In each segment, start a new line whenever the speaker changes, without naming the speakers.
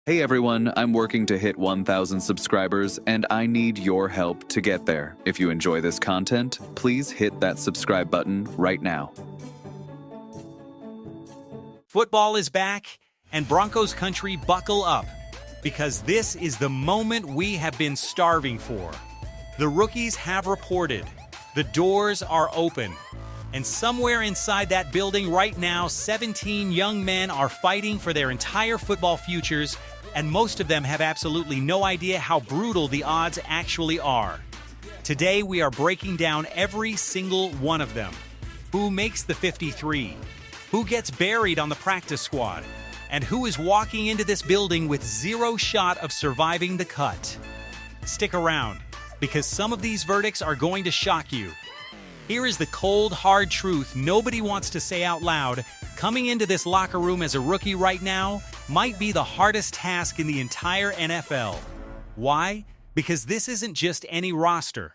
Hey everyone, I'm working to hit 1,000 subscribers and I need your help to get there. If you enjoy this content, please hit that subscribe button right now.
Football is back, and Broncos country, buckle up, because this is the moment we have been starving for. The rookies have reported. The doors are open. And somewhere inside that building right now, 17 young men are fighting for their entire football futures, and most of them have absolutely no idea how brutal the odds actually are. Today, we are breaking down every single one of them. Who makes the 53? Who gets buried on the practice squad? And who is walking into this building with zero shot of surviving the cut? Stick around, because some of these verdicts are going to shock you. Here is the cold, hard truth nobody wants to say out loud. Coming into this locker room as a rookie right now might be the hardest task in the entire NFL. Why? Because this isn't just any roster.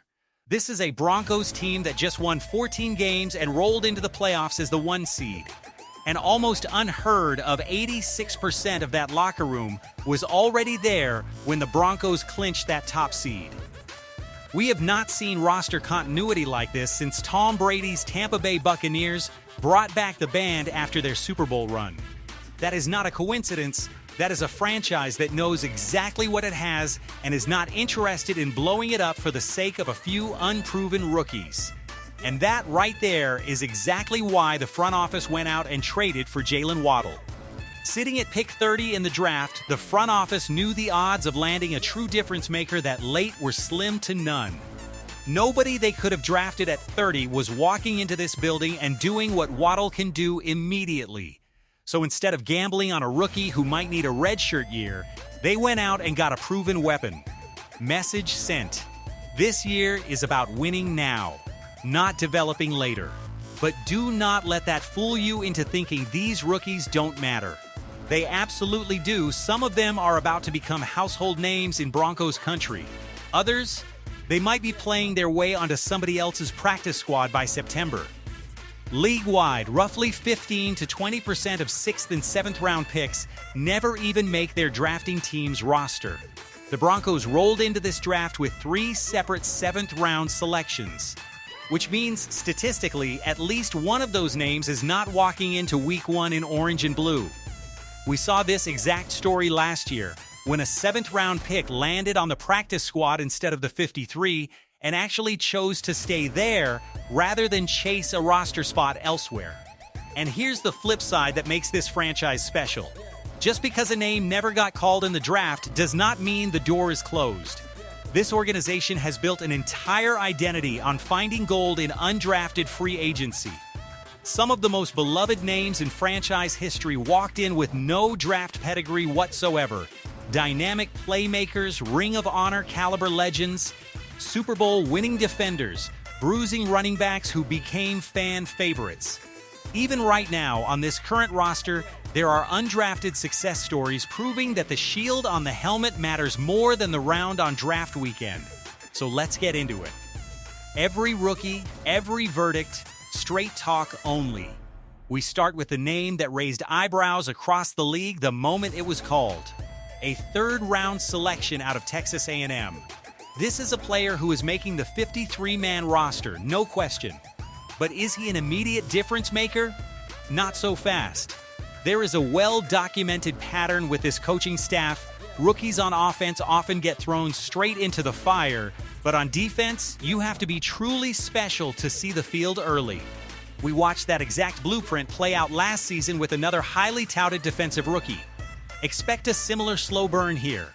This is a Broncos team that just won 14 games and rolled into the playoffs as the 1 seed. And almost unheard of 86% of that locker room was already there when the Broncos clinched that top seed. We have not seen roster continuity like this since Tom Brady's Tampa Bay Buccaneers brought back the band after their Super Bowl run. That is not a coincidence. That is a franchise that knows exactly what it has and is not interested in blowing it up for the sake of a few unproven rookies. And that right there is exactly why the front office went out and traded for Jalen Waddle. Sitting at pick 30 in the draft, the front office knew the odds of landing a true difference maker that late were slim to none. Nobody they could have drafted at 30 was walking into this building and doing what Waddle can do immediately. So instead of gambling on a rookie who might need a redshirt year, they went out and got a proven weapon. Message sent. This year is about winning now, not developing later. But do not let that fool you into thinking these rookies don't matter. They absolutely do. Some of them are about to become household names in Broncos country. Others, they might be playing their way onto somebody else's practice squad by September. League-wide, roughly 15 to 20% of 6th and 7th round picks never even make their drafting team's roster. The Broncos rolled into this draft with 3 separate 7th round selections, which means statistically, at least one of those names is not walking into week 1 in orange and blue. We saw this exact story last year when a 7th round pick landed on the practice squad instead of the 53 and actually chose to stay there rather than chase a roster spot elsewhere. And here's the flip side that makes this franchise special. Just because a name never got called in the draft does not mean the door is closed. This organization has built an entire identity on finding gold in undrafted free agency. Some of the most beloved names in franchise history walked in with no draft pedigree whatsoever. Dynamic playmakers, Ring of Honor caliber legends, Super Bowl winning defenders, bruising running backs who became fan favorites. Even right now, on this current roster, there are undrafted success stories proving that the shield on the helmet matters more than the round on draft weekend. So let's get into it. Every rookie, every verdict, straight talk only. We start with the name that raised eyebrows across the league the moment it was called. A 3rd round selection out of Texas A&M. This is a player who is making the 53-man roster, no question. But is he an immediate difference maker? Not so fast. There is a well-documented pattern with this coaching staff. Rookies on offense often get thrown straight into the fire, but on defense, you have to be truly special to see the field early. We watched that exact blueprint play out last season with another highly touted defensive rookie. Expect a similar slow burn here.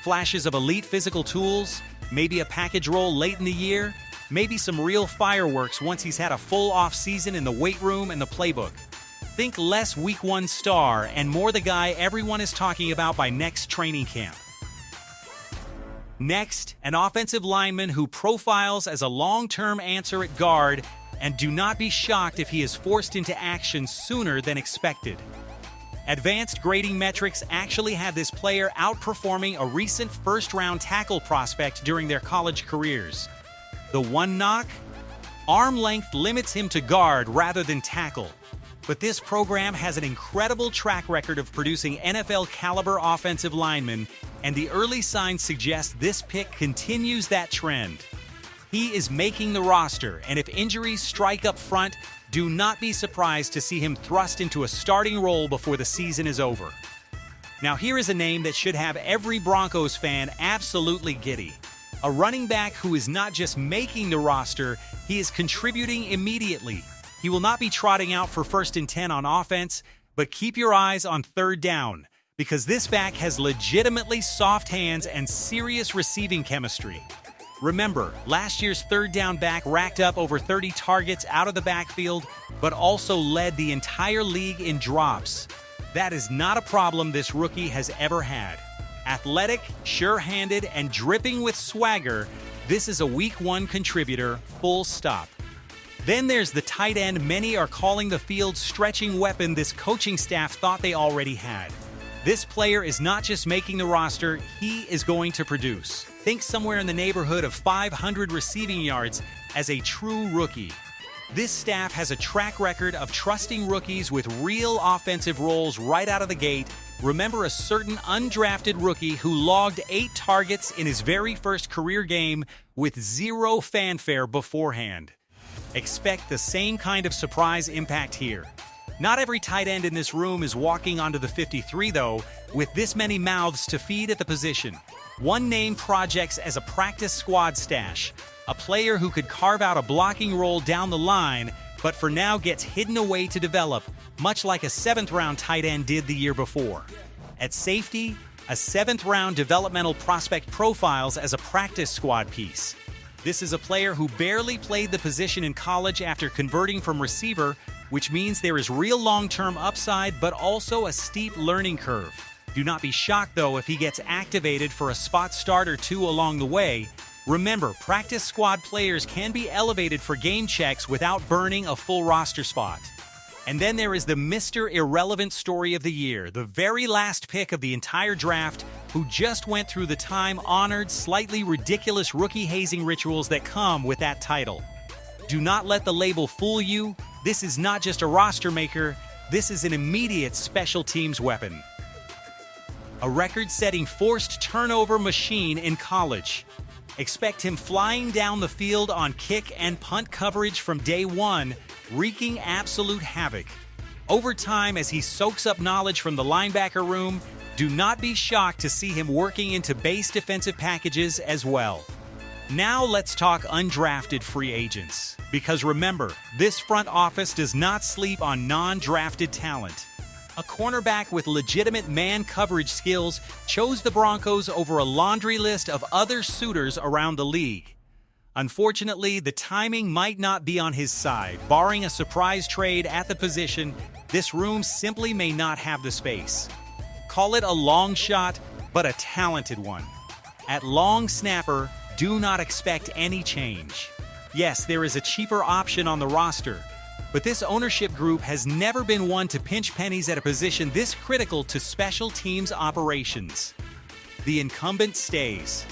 Flashes of elite physical tools, maybe a package roll late in the year, maybe some real fireworks once he's had a full off-season in the weight room and the playbook. Think less week 1 star and more the guy everyone is talking about by next training camp. Next, an offensive lineman who profiles as a long-term answer at guard, and do not be shocked if he is forced into action sooner than expected. Advanced grading metrics actually had this player outperforming a recent first-round tackle prospect during their college careers. The one knock? Arm length limits him to guard rather than tackle. But this program has an incredible track record of producing NFL-caliber offensive linemen, and the early signs suggest this pick continues that trend. He is making the roster, and if injuries strike up front, do not be surprised to see him thrust into a starting role before the season is over. Now here is a name that should have every Broncos fan absolutely giddy. A running back who is not just making the roster, he is contributing immediately. He will not be trotting out for 1st and 10 on offense, but keep your eyes on 3rd down, because this back has legitimately soft hands and serious receiving chemistry. Remember, last year's 3rd down back racked up over 30 targets out of the backfield, but also led the entire league in drops. That is not a problem this rookie has ever had. Athletic, sure-handed, and dripping with swagger, this is a Week 1 contributor, full stop. Then there's the tight end many are calling the field-stretching weapon this coaching staff thought they already had. This player is not just making the roster, he is going to produce. Think somewhere in the neighborhood of 500 receiving yards as a true rookie. This staff has a track record of trusting rookies with real offensive roles right out of the gate. Remember a certain undrafted rookie who logged 8 targets in his very first career game with 0 fanfare beforehand. Expect the same kind of surprise impact here. Not every tight end in this room is walking onto the 53, though, with this many mouths to feed at the position. One name projects as a practice squad stash, a player who could carve out a blocking role down the line, but for now gets hidden away to develop, much like a 7th-round tight end did the year before. At safety, a 7th-round developmental prospect profiles as a practice squad piece. This is a player who barely played the position in college after converting from receiver, which means there is real long-term upside, but also a steep learning curve. Do not be shocked, though, if he gets activated for a spot start or 2 along the way. Remember, practice squad players can be elevated for game checks without burning a full roster spot. And then there is the Mr. Irrelevant story of the year, the very last pick of the entire draft, who just went through the time-honored, slightly ridiculous rookie hazing rituals that come with that title. Do not let the label fool you. This is not just a roster maker, this is an immediate special teams weapon. A record-setting forced turnover machine in college. Expect him flying down the field on kick and punt coverage from day one, wreaking absolute havoc. Over time, as he soaks up knowledge from the linebacker room, do not be shocked to see him working into base defensive packages as well. Now let's talk undrafted free agents. Because remember, this front office does not sleep on non-drafted talent. A cornerback with legitimate man coverage skills chose the Broncos over a laundry list of other suitors around the league. Unfortunately, the timing might not be on his side. Barring a surprise trade at the position, this room simply may not have the space. Call it a long shot, but a talented one. At long snapper, do not expect any change. Yes, there is a cheaper option on the roster, but this ownership group has never been one to pinch pennies at a position this critical to special teams operations. The incumbent stays.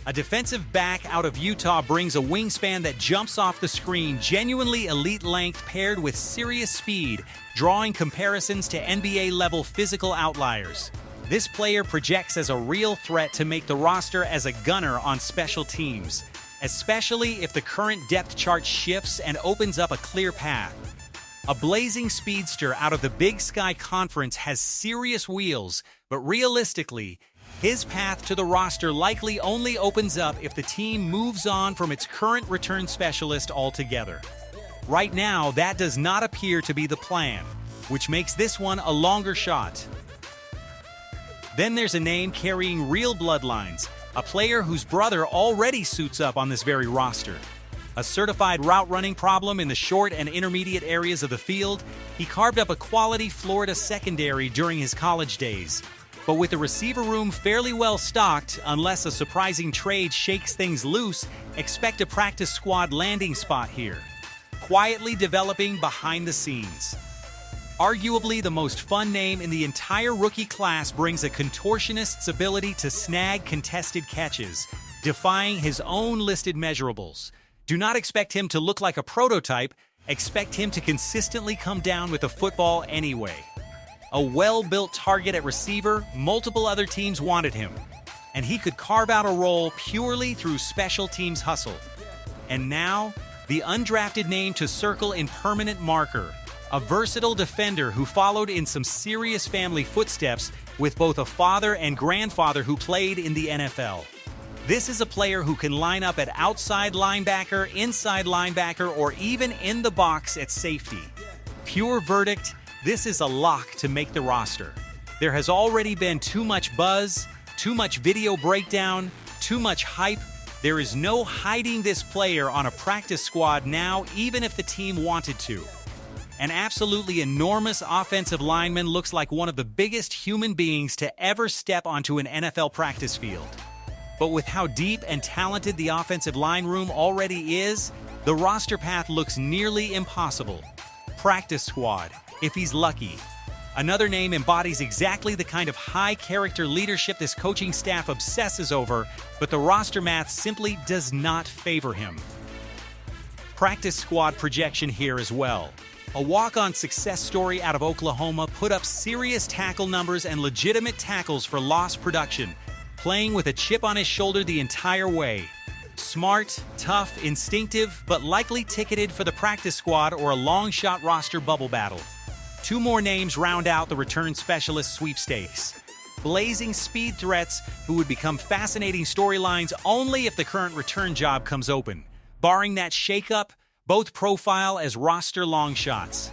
A defensive back out of Utah brings a wingspan that jumps off the screen, genuinely elite length paired with serious speed, drawing comparisons to NBA-level physical outliers. This player projects as a real threat to make the roster as a gunner on special teams, especially if the current depth chart shifts and opens up a clear path. A blazing speedster out of the Big Sky Conference has serious wheels, but realistically, his path to the roster likely only opens up if the team moves on from its current return specialist altogether. Right now, that does not appear to be the plan, which makes this one a longer shot. Then there's a name carrying real bloodlines, a player whose brother already suits up on this very roster. A certified route running problem in the short and intermediate areas of the field, he carved up a quality Florida secondary during his college days. But with the receiver room fairly well stocked, unless a surprising trade shakes things loose, expect a practice squad landing spot here. Quietly developing behind the scenes. Arguably the most fun name in the entire rookie class brings a contortionist's ability to snag contested catches, defying his own listed measurables. Do not expect him to look like a prototype. Expect him to consistently come down with the football anyway. A well-built target at receiver, multiple other teams wanted him, and he could carve out a role purely through special teams hustle. And now, the undrafted name to circle in permanent marker, a versatile defender who followed in some serious family footsteps with both a father and grandfather who played in the NFL. This is a player who can line up at outside linebacker, inside linebacker, or even in the box at safety. Pure verdict, this is a lock to make the roster. There has already been too much buzz, too much video breakdown, too much hype. There is no hiding this player on a practice squad now, even if the team wanted to. An absolutely enormous offensive lineman looks like one of the biggest human beings to ever step onto an NFL practice field. But with how deep and talented the offensive line room already is, the roster path looks nearly impossible. Practice squad, if he's lucky. Another name embodies exactly the kind of high-character leadership this coaching staff obsesses over, but the roster math simply does not favor him. Practice squad projection here as well. A walk-on success story out of Oklahoma put up serious tackle numbers and legitimate tackles for loss production, playing with a chip on his shoulder the entire way. Smart, tough, instinctive, but likely ticketed for the practice squad or a long-shot roster bubble battle. Two more names round out the return specialist sweepstakes. Blazing speed threats who would become fascinating storylines only if the current return job comes open. Barring that shakeup, both profile as roster long shots.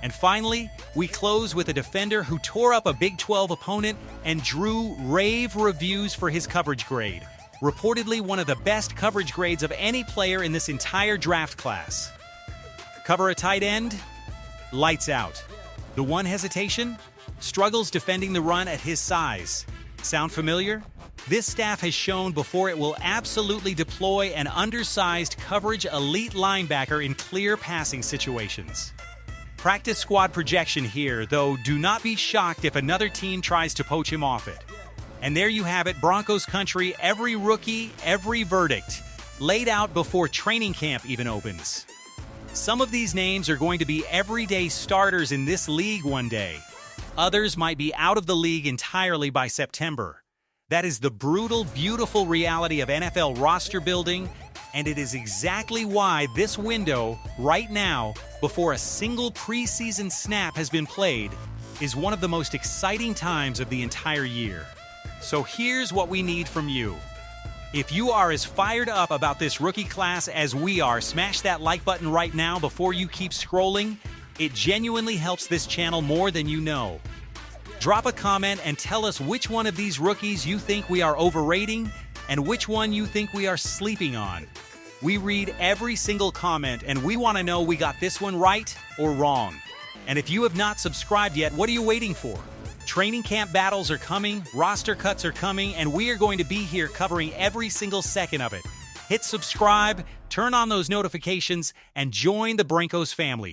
And finally, we close with a defender who tore up a Big 12 opponent and drew rave reviews for his coverage grade. Reportedly one of the best coverage grades of any player in this entire draft class. Cover a tight end? Lights out. The one hesitation? Struggles defending the run at his size. Sound familiar? This staff has shown before it will absolutely deploy an undersized coverage elite linebacker in clear passing situations. Practice squad projection here, though do not be shocked if another team tries to poach him off it. And there you have it, Broncos country, every rookie, every verdict, laid out before training camp even opens. Some of these names are going to be everyday starters in this league one day. Others might be out of the league entirely by September. That is the brutal, beautiful reality of NFL roster building, and it is exactly why this window, right now, before a single preseason snap has been played, is one of the most exciting times of the entire year. So here's what we need from you. If you are as fired up about this rookie class as we are, smash that like button right now before you keep scrolling. It genuinely helps this channel more than you know. Drop a comment and tell us which one of these rookies you think we are overrating and which one you think we are sleeping on. We read every single comment and we want to know we got this one right or wrong. And if you have not subscribed yet, what are you waiting for? Training camp battles are coming, roster cuts are coming, and we are going to be here covering every single second of it. Hit subscribe, turn on those notifications, and join the Broncos family.